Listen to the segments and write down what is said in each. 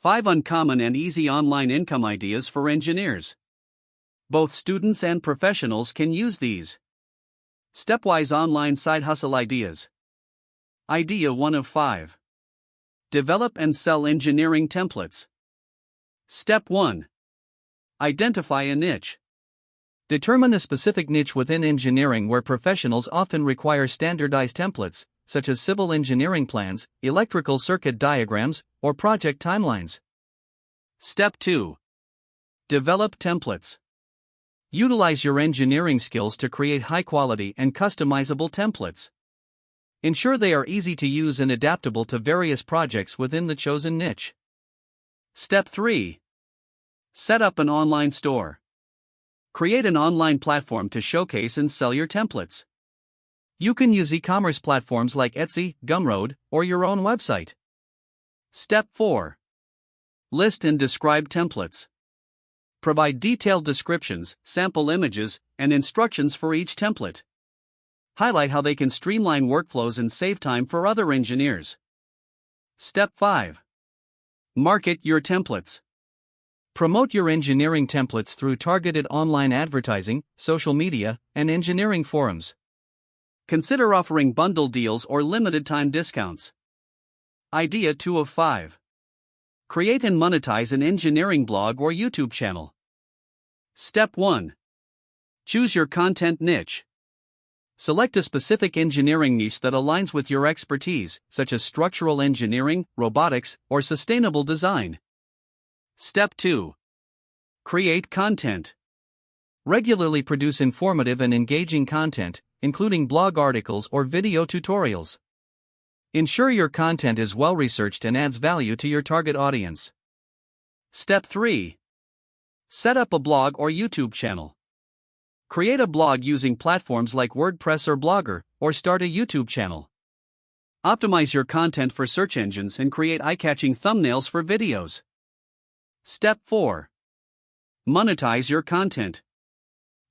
5 Uncommon and Easy Online Income Ideas for Engineers. Both students and professionals can use these. Stepwise Online Side Hustle Ideas. Idea 1 of 5. Develop and sell engineering templates. Step 1. Identify a niche. Determine a specific niche within engineering where professionals often require standardized templates, such as civil engineering plans, electrical circuit diagrams, or project timelines. Step 2. Develop templates. Utilize your engineering skills to create high-quality and customizable templates. Ensure they are easy to use and adaptable to various projects within the chosen niche. Step 3. Set up an online store. Create an online platform to showcase and sell your templates. You can use e-commerce platforms like Etsy, Gumroad, or your own website. Step 4. List and describe templates. Provide detailed descriptions, sample images, and instructions for each template. Highlight how they can streamline workflows and save time for other engineers. Step 5. Market your templates. Promote your engineering templates through targeted online advertising, social media, and engineering forums. Consider offering bundle deals or limited time discounts. Idea 2 of 5. Create and monetize an engineering blog or YouTube channel. Step 1. Choose your content niche. Select a specific engineering niche that aligns with your expertise, such as structural engineering, robotics, or sustainable design. Step 2. Create content. Regularly produce informative and engaging content, including blog articles or video tutorials. Ensure your content is well researched and adds value to your target audience. Step 3. Set up a blog or YouTube channel. Create a blog using platforms like WordPress or Blogger, or start a YouTube channel. Optimize your content for search engines and create eye-catching thumbnails for videos. Step 4. Monetize your content.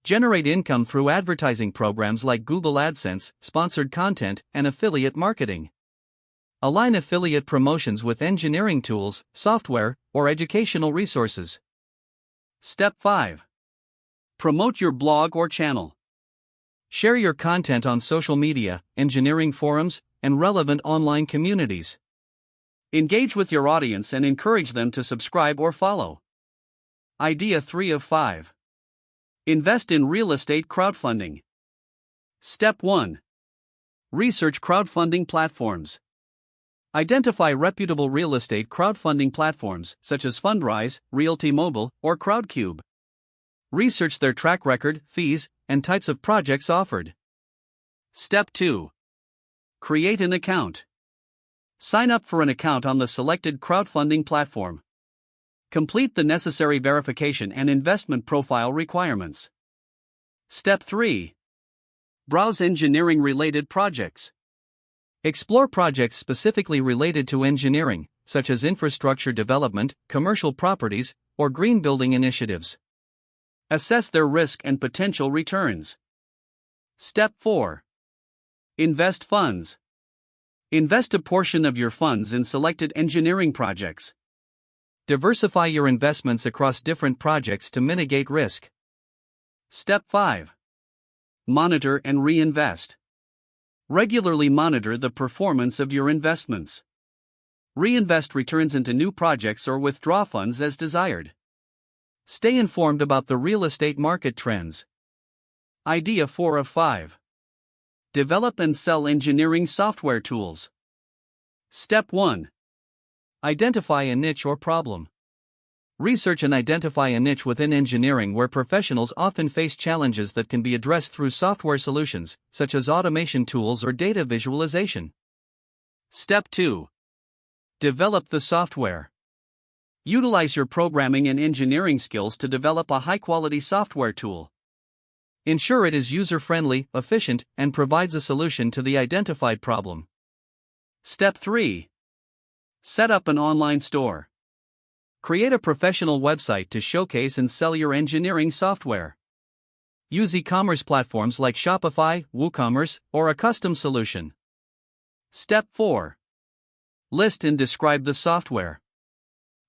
Generate income through advertising programs like Google AdSense, sponsored content, and affiliate marketing. Align affiliate promotions with engineering tools, software, or educational resources. Step 5. Promote your blog or channel. Share your content on social media, engineering forums, and relevant online communities. Engage with your audience and encourage them to subscribe or follow. Idea 3 of 5. Invest in real estate crowdfunding. Step 1. Research crowdfunding platforms. Identify reputable real estate crowdfunding platforms such as FundRise, RealtyMogul, or Crowdcube. Research their track record, fees, and types of projects offered. Step 2. Create an account. Sign up for an account on the selected crowdfunding platform. Complete the necessary verification and investment profile requirements. Step 3. Browse engineering-related projects. Explore projects specifically related to engineering, such as infrastructure development, commercial properties, or green building initiatives. Assess their risk and potential returns. Step 4. Invest funds. Invest a portion of your funds in selected engineering projects. Diversify your investments across different projects to mitigate risk. Step 5. Monitor and reinvest. Regularly monitor the performance of your investments. Reinvest returns into new projects or withdraw funds as desired. Stay informed about the real estate market trends. Idea 4 of 5. Develop and sell engineering software tools. Step 1. Identify a niche or problem. Research and identify a niche within engineering where professionals often face challenges that can be addressed through software solutions, such as automation tools or data visualization. Step 2. Develop the software. Utilize your programming and engineering skills to develop a high-quality software tool. Ensure it is user-friendly, efficient, and provides a solution to the identified problem. Step 3. Set up an online store. Create a professional website to showcase and sell your engineering software. Use e-commerce platforms like Shopify, WooCommerce, or a custom solution. Step 4. List and describe the software.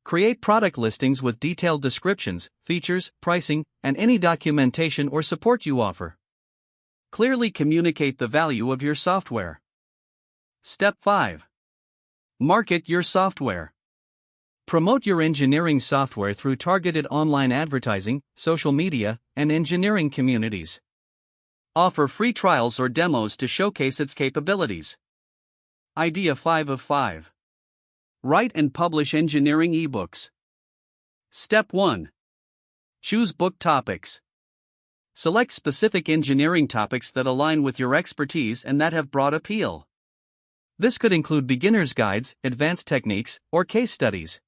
Create product listings with detailed descriptions, features, pricing, and any documentation or support you offer. Clearly communicate the value of your software. Step 5. Market your software. Promote your engineering software through targeted online advertising, social media, and engineering communities. Offer free trials or demos to showcase its capabilities. Idea 5 of 5. Write and publish engineering ebooks. Step 1. Choose book topics. Select specific engineering topics that align with your expertise and that have broad appeal. This could include beginner's guides, advanced techniques, or case studies.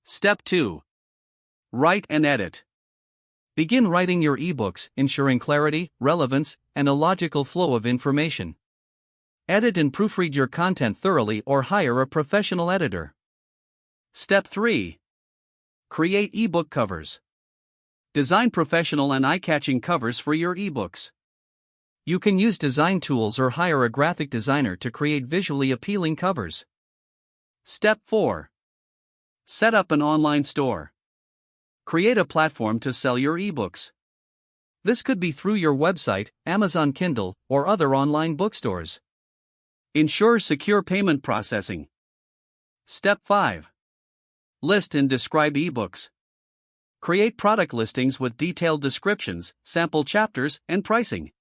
Step 2. Write and edit. Begin writing your ebooks, ensuring clarity, relevance, and a logical flow of information. Edit and proofread your content thoroughly or hire a professional editor. Step 3. Create ebook covers. Design professional and eye-catching covers for your ebooks. You can use design tools or hire a graphic designer to create visually appealing covers. Step 4. Set up an online store. Create a platform to sell your ebooks. This could be through your website, Amazon Kindle, or other online bookstores. Ensure secure payment processing. Step 5. List and describe ebooks. Create product listings with detailed descriptions, sample chapters, and pricing.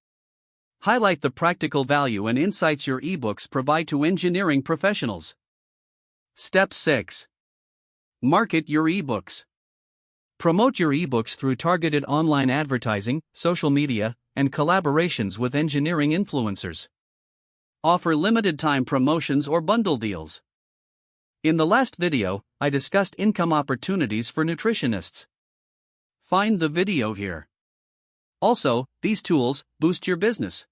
Highlight the practical value and insights your ebooks provide to engineering professionals. Step 6. Market your ebooks. Promote your ebooks through targeted online advertising, social media, and collaborations with engineering influencers. Offer limited-time promotions or bundle deals. In the last video, I discussed income opportunities for nutritionists. Find the video here. Also, these tools boost your business.